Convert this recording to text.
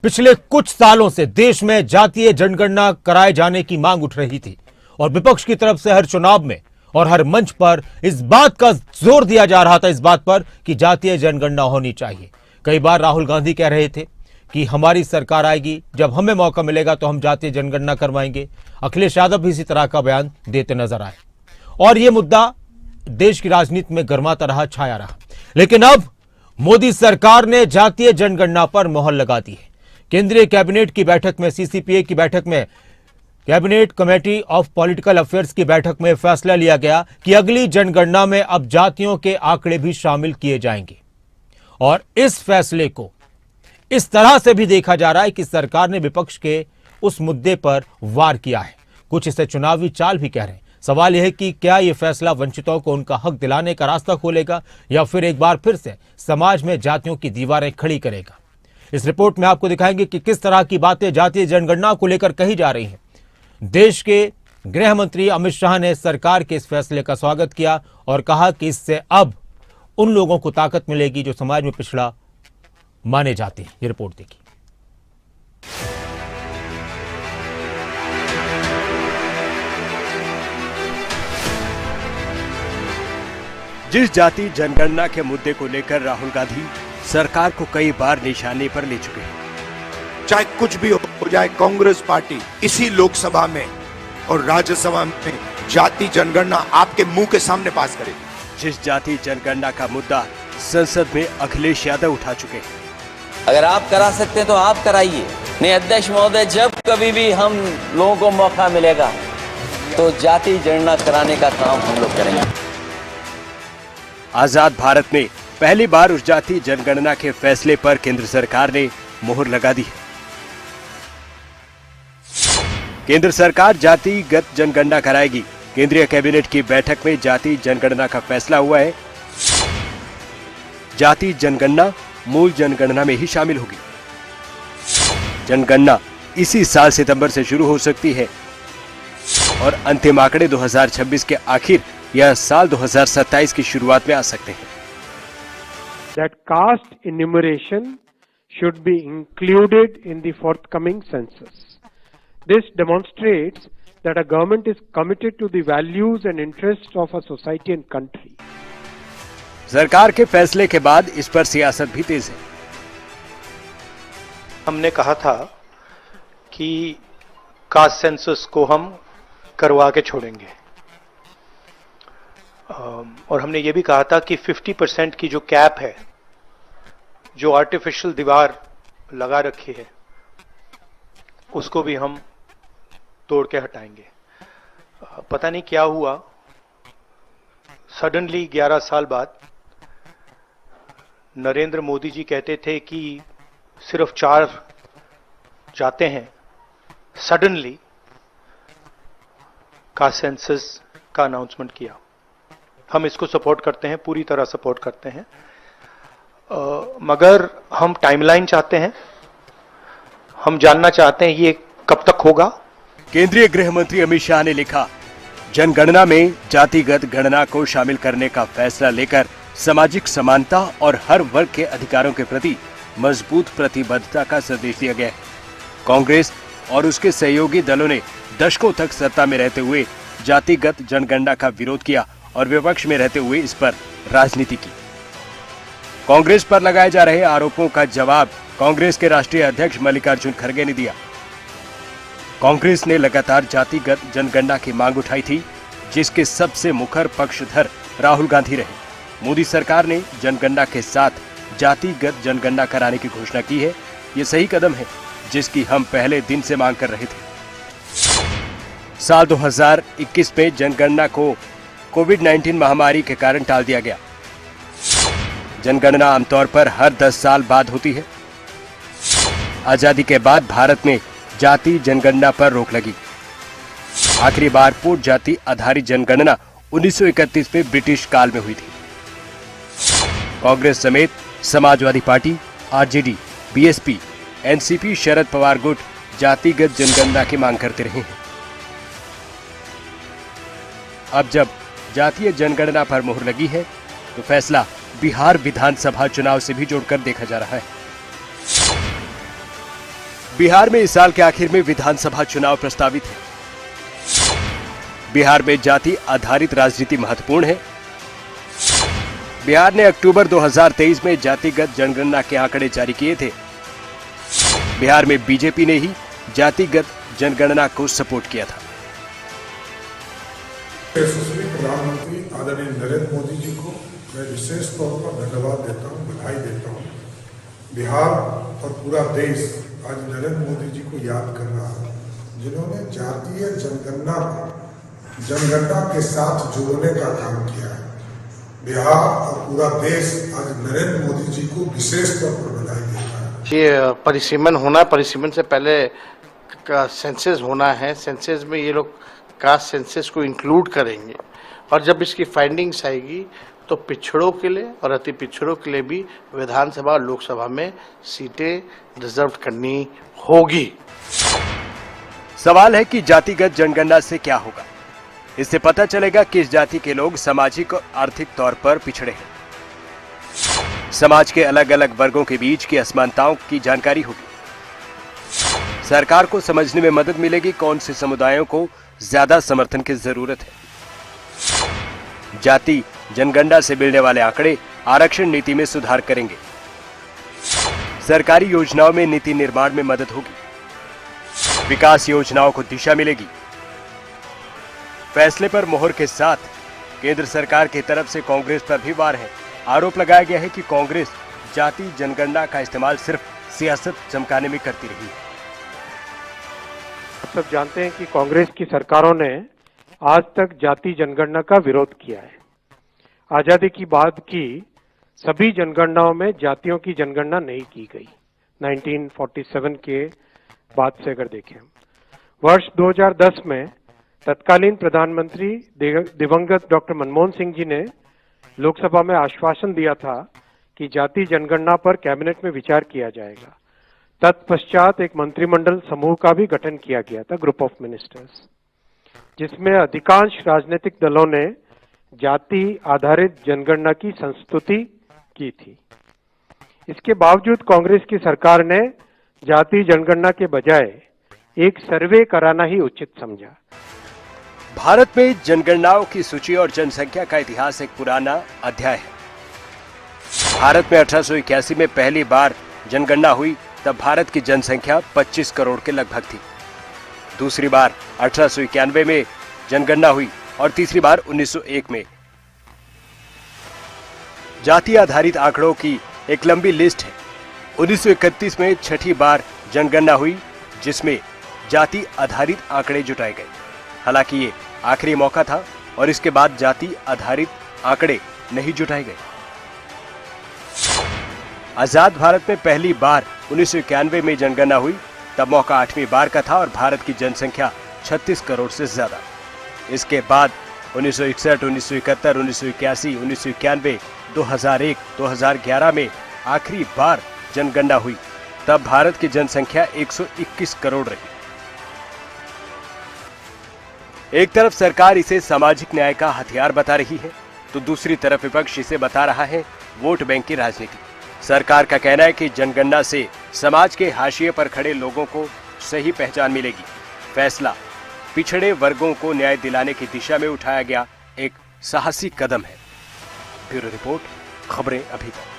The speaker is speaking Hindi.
पिछले कुछ सालों से देश में जातीय जनगणना कराए जाने की मांग उठ रही थी और विपक्ष की तरफ से हर चुनाव में और हर मंच पर इस बात का जोर दिया जा रहा था, इस बात पर कि जातीय जनगणना होनी चाहिए। कई बार राहुल गांधी कह रहे थे कि हमारी सरकार आएगी, जब हमें मौका मिलेगा तो हम जातीय जनगणना करवाएंगे। अखिलेश यादव भी इसी तरह का बयान देते नजर आए और यह मुद्दा देश की राजनीति में गर्माता रहा, छाया रहा। लेकिन अब मोदी सरकार ने जातीय जनगणना पर मोहर लगा दी है। केंद्रीय कैबिनेट की बैठक में, सीसीपीए की बैठक में, cabinet committee of political affairs की बैठक में फैसला लिया गया कि अगली जनगणना में अब जातियों के आंकड़े भी शामिल किए जाएंगे। और इस फैसले को इस तरह से भी देखा जा रहा है कि सरकार ने विपक्ष के उस मुद्दे पर वार किया है। कुछ इसे चुनावी चाल भी कह रहे हैं। सवाल यह है कि क्या यह फैसला वंचितों को उनका हक दिलाने का रास्ता खोलेगा या फिर एक बार फिर से समाज में जातियों की दीवारें खड़ी करेगा। इस रिपोर्ट में आपको दिखाएंगे कि किस तरह की बातें जातीय जनगणना को लेकर कही जा रही हैं। देश के गृह मंत्री अमित शाह ने सरकार के इस फैसले का स्वागत किया और कहा कि इससे अब उन लोगों को ताकत मिलेगी जो समाज में पिछड़ा माने जाते हैं। ये रिपोर्ट देखिए। जिस जाति जनगणना के मुद्दे को लेकर राहुल गांधी सरकार को कई बार निशाने पर ले चुके हैं। चाहे कुछ भी हो जाए, कांग्रेस पार्टी इसी लोकसभा में और राज्यसभा में जाति जनगणना आपके मुंह के सामने पास करेगी। जिस जाति जनगणना का मुद्दा संसद में अखिलेश यादव उठा चुके हैं। अगर आप करा सकते हैं तो आप कराइए। नहीं अध्यक्ष महोदय, जब कभी भी हम लोगों को मौका मिलेगा तो जाति जनगणना कराने का काम हम लोग करेंगे। आजाद भारत में पहली बार उस जाति जनगणना के फैसले पर केंद्र सरकार ने मोहर लगा दी है। केंद्र सरकार जातिगत जनगणना कराएगी। केंद्रीय कैबिनेट की बैठक में जाति जनगणना का फैसला हुआ है। जाति जनगणना मूल जनगणना में ही शामिल होगी। जनगणना इसी साल सितंबर से शुरू हो सकती है और अंतिम आंकड़े 2026 के आखिर या साल 2027 की शुरुआत में आ सकते हैं। That caste enumeration should be included in the forthcoming census. This demonstrates that a government is committed to the values and interests of a society and country. सरकार के फैसले के बाद इस पर सियासत भी तेज है। हमने कहा था कि कास्ट सेंसस को हम करवा के छोड़ेंगे और हमने ये भी कहा था कि 50% की जो कैप है, जो आर्टिफिशियल दीवार लगा रखी है, उसको भी हम तोड़ के हटाएंगे। पता नहीं क्या हुआ, सडनली 11 साल बाद नरेंद्र मोदी जी कहते थे कि सिर्फ 4 जाते हैं। सडनली कास्ट सेंसस का अनाउंसमेंट किया। हम इसको सपोर्ट करते हैं, पूरी तरह सपोर्ट करते हैं, मगर हम टाइमलाइन चाहते हैं। हम जानना चाहते हैं ये कब तक होगा। केंद्रीय गृह मंत्री अमित शाह ने लिखा, जनगणना में जातिगत गणना को शामिल करने का फैसला लेकर सामाजिक समानता और हर वर्ग के अधिकारों के प्रति मजबूत प्रतिबद्धता का संदेश दिया गया है। कांग्रेस और उसके सहयोगी दलों ने दशकों तक सत्ता में रहते हुए जातिगत जनगणना का विरोध किया और विपक्ष में रहते हुए इस पर राजनीति की। कांग्रेस पर लगाए जा रहे आरोपों का जवाब कांग्रेस के राष्ट्रीय अध्यक्ष मल्लिकार्जुन खड़गे ने दिया। कांग्रेस ने लगातार जातिगत जनगणना की मांग उठाई थी, जिसके सबसे मुखर पक्षधर राहुल गांधी रहे। मोदी सरकार ने जनगणना के साथ जातिगत जनगणना कराने की घोषणा की है। ये सही कदम है, जिसकी हम पहले दिन से मांग कर रहे थे। साल 2021 में जनगणना को कोविड-19 महामारी के कारण टाल दिया गया। जनगणना आमतौर पर हर 10 साल बाद होती है। आजादी के बाद भारत में जाति जनगणना पर रोक लगी। आखिरी बार पोट जाति आधारित जनगणना 1931 में ब्रिटिश काल में हुई थी। कांग्रेस समेत Samajwadi Party, RJD, BSP, NCP, Sharad Pawar गुट जातिगत जनगणना की मांग करते रहे हैं। अब जब जातीय जनगणना पर मोहर लगी है तो फैसला बिहार विधानसभा चुनाव से भी जोड़कर देखा जा रहा है। बिहार में इस साल के आखिर में विधानसभा चुनाव प्रस्तावित है। बिहार में जाति आधारित राजनीति महत्वपूर्ण है। बिहार ने अक्टूबर 2023 में जातिगत जनगणना के आंकड़े जारी किए थे। बिहार में बीजेपी ने ही जातिगत जनगणना को सपोर्ट किया था। यशस्वी प्रधानमंत्री आदरणीय नरेंद्र मोदी जी को मैं विशेष तौर पर धन्यवाद देता हूं, बधाई देता हूं। बिहार और पूरा देश आज नरेंद्र मोदी जी को याद कर रहा है, जिन्होंने जातीय जनगणना के साथ जोड़ने का काम किया है। बिहार और पूरा देश आज नरेंद्र मोदी जी को विशेष तौर पर बधाई देता है। ये परिसीमन होना, परिसीमन से पहले का सेंसस होना है। सेंसस में ये लोग कास्ट सेंसस को इंक्लूड करेंगे और जब इसकी फाइंडिंग्स आएगी तो पिछड़ों के लिए और अति पिछड़ों के लिए भी विधानसभा और लोकसभा में सीटें रिजर्व करनी होगी। सवाल है कि जातिगत जनगणना से क्या होगा। इससे पता चलेगा किस जाति के लोग सामाजिक और आर्थिक तौर पर पिछड़े हैं। समाज के अलग अलग वर्गों के बीच की असमानताओं की जानकारी होगी। सरकार को समझने में मदद मिलेगी कौन से समुदायों को ज्यादा समर्थन की जरूरत है। जाति जनगणना से मिलने वाले आंकड़े आरक्षण नीति में सुधार करेंगे। सरकारी योजनाओं में नीति निर्माण में मदद होगी। विकास योजनाओं को दिशा मिलेगी। फैसले पर मोहर के साथ केंद्र सरकार की तरफ से कांग्रेस पर भी वार है। आरोप लगाया गया है कि कांग्रेस जाति जनगणना का इस्तेमाल सिर्फ सियासत चमकाने में करती रही है। सब जानते हैं कि कांग्रेस की सरकारों ने आज तक जाति जनगणना का विरोध किया है। आजादी की बाद की सभी जनगणनाओं में जातियों की जनगणना नहीं की गई। 1947 के बाद से अगर देखें, वर्ष 2010 में तत्कालीन प्रधानमंत्री दिवंगत डॉक्टर मनमोहन सिंह जी ने लोकसभा में आश्वासन दिया था कि जाति जनगणना पर कैबिनेट में विचार किया जाएगा। तत्पश्चात एक मंत्रिमंडल समूह का भी गठन किया गया था, ग्रुप ऑफ मिनिस्टर्स, जिसमें अधिकांश राजनीतिक दलों ने जाति आधारित जनगणना की संस्तुति की थी। इसके बावजूद कांग्रेस की सरकार ने जाति जनगणना के बजाय एक सर्वे कराना ही उचित समझा। भारत में जनगणनाओं की सूची और जनसंख्या का इतिहास एक पुराना अध्याय है। भारत में 1881 में पहली बार जनगणना हुई, तब भारत की जनसंख्या 25 करोड़ के लगभग थी। दूसरी बार 1891 में जनगणना हुई और तीसरी बार 1901 में। जाति आधारित आंकड़ों की एक लंबी लिस्ट है। 1931 में छठी बार जनगणना हुई, जिसमें जाति आधारित आंकड़े जुटाए गए। हालांकि ये आखिरी मौका था और इसके बाद जाति आधारित आंकड़े नहीं जुटाए गए। आजाद भारत में पहली बार 1991 में जनगणना हुई, तब मौका 8वीं बार का था और भारत की जनसंख्या 36 करोड़ से ज्यादा। इसके बाद 1961, 1971, 1981, 1991, 2001, 2011 में आखिरी बार जनगणना हुई, तब भारत की जनसंख्या 121 करोड़ रही। एक तरफ सरकार इसे सामाजिक न्याय का हथियार बता रही है, तो दूसरी तरफ विपक्ष इसे बता रहा है वोट बैंक की राजनीति। सरकार का कहना है कि जनगणना से समाज के हाशिए पर खड़े लोगों को सही पहचान मिलेगी। फैसला पिछड़े वर्गों को न्याय दिलाने की दिशा में उठाया गया एक साहसी कदम है। ब्यूरो रिपोर्ट, खबरें अभी तक।